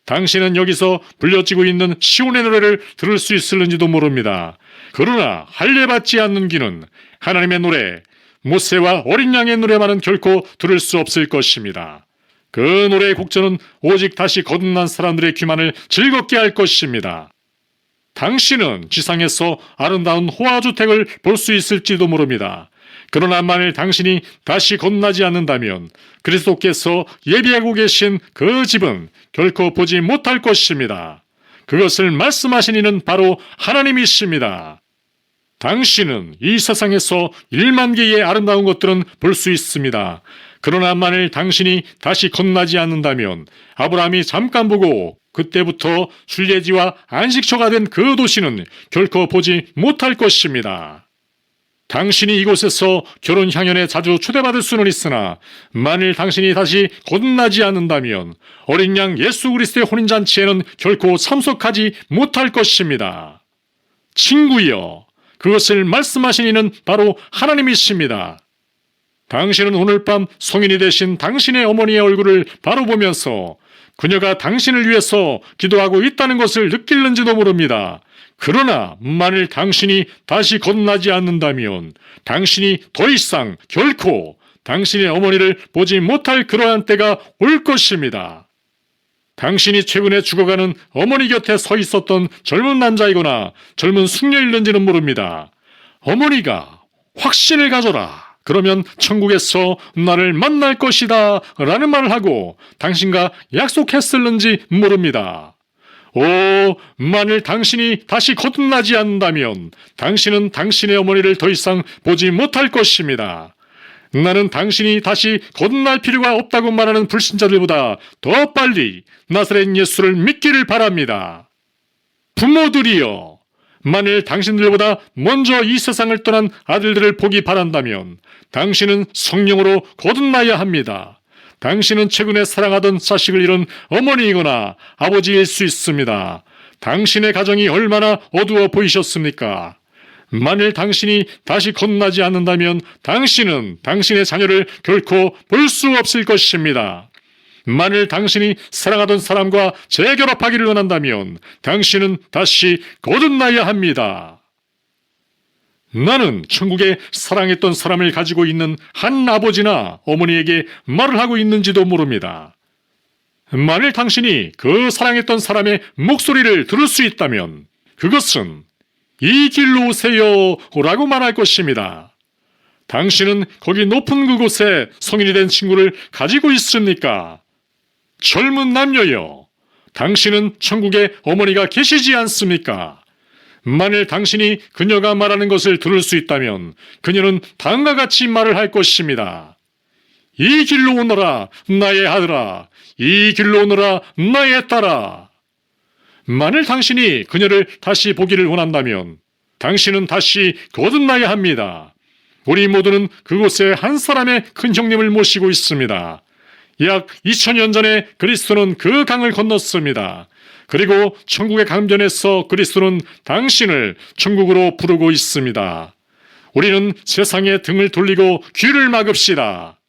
당신은 여기서 불려지고 있는 시온의 노래를 들을 수 있을는지도 모릅니다. 그러나 할례받지 않는 귀는 하나님의 노래, 모세와 어린 양의 노래만은 결코 들을 수 없을 것입니다. 그 노래의 곡조는 오직 다시 거듭난 사람들의 귀만을 즐겁게 할 것입니다. 당신은 지상에서 아름다운 호화주택을 볼 수 있을지도 모릅니다. 그러나 만일 당신이 다시 거듭나지 않는다면 그리스도께서 예비하고 계신 그 집은 결코 보지 못할 것입니다. 그것을 말씀하신 이는 바로 하나님이십니다. 당신은 이 세상에서 1만 개의 아름다운 것들은 볼 수 있습니다. 그러나 만일 당신이 다시 거듭나지 않는다면 아브라함이 잠깐 보고 그때부터 순례지와 안식처가 된 그 도시는 결코 보지 못할 것입니다. 당신이 이곳에서 결혼 향연에 자주 초대받을 수는 있으나 만일 당신이 다시 거듭나지 않는다면 어린 양 예수 그리스도의 혼인잔치에는 결코 참석하지 못할 것입니다. 친구여, 그것을 말씀하신 이는 바로 하나님이십니다. 당신은 오늘 밤 성인이 되신 당신의 어머니의 얼굴을 바로 보면서 그녀가 당신을 위해서 기도하고 있다는 것을 느낄는지도 모릅니다. 그러나 만일 당신이 다시 거듭나지 않는다면 당신이 더 이상 결코 당신의 어머니를 보지 못할 그러한 때가 올 것입니다. 당신이 최근에 죽어가는 어머니 곁에 서 있었던 젊은 남자이거나 젊은 숙녀일는지는 모릅니다. 어머니가 확신을 가져라. 그러면 천국에서 나를 만날 것이다 라는 말을 하고 당신과 약속했을는지 모릅니다. 오, 만일 당신이 다시 거듭나지 않는다면 당신은 당신의 어머니를 더 이상 보지 못할 것입니다. 나는 당신이 다시 거듭날 필요가 없다고 말하는 불신자들보다 더 빨리 나사렛 예수를 믿기를 바랍니다. 부모들이여, 만일 당신들보다 먼저 이 세상을 떠난 아들들을 보기 바란다면 당신은 성령으로 거듭나야 합니다. 당신은 최근에 사랑하던 자식을 잃은 어머니이거나 아버지일 수 있습니다. 당신의 가정이 얼마나 어두워 보이셨습니까? 만일 당신이 다시 거듭나지 않는다면 당신은 당신의 자녀를 결코 볼 수 없을 것입니다. 만일 당신이 사랑하던 사람과 재결합하기를 원한다면 당신은 다시 거듭나야 합니다. 나는 천국에 사랑했던 사람을 가지고 있는 한 아버지나 어머니에게 말을 하고 있는지도 모릅니다. 만일 당신이 그 사랑했던 사람의 목소리를 들을 수 있다면 그것은 이 길로 오세요 라고 말할 것입니다. 당신은 거기 높은 그곳에 성인이 된 친구를 가지고 있습니까? 젊은 남녀여, 당신은 천국에 어머니가 계시지 않습니까? 만일 당신이 그녀가 말하는 것을 들을 수 있다면 그녀는 다음과 같이 말을 할 것입니다. 이 길로 오너라 나의 아들아, 이 길로 오너라 나의 딸아. 만일 당신이 그녀를 다시 보기를 원한다면 당신은 다시 거듭나야 합니다. 우리 모두는 그곳에 한 사람의 큰 형님을 모시고 있습니다. 약 2000년 전에 그리스도는 그 강을 건넜습니다. 그리고 천국의 강변에서 그리스도는 당신을 천국으로 부르고 있습니다. 우리는 세상에 등을 돌리고 귀를 막읍시다.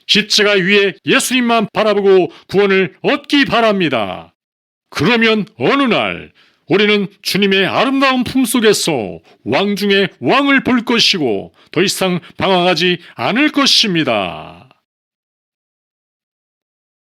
십자가 위에 예수님만 바라보고 구원을 얻기 바랍니다. 그러면 어느 날 우리는 주님의 아름다운 품속에서 왕 중에 왕을 볼 것이고 더 이상 방황하지 않을 것입니다.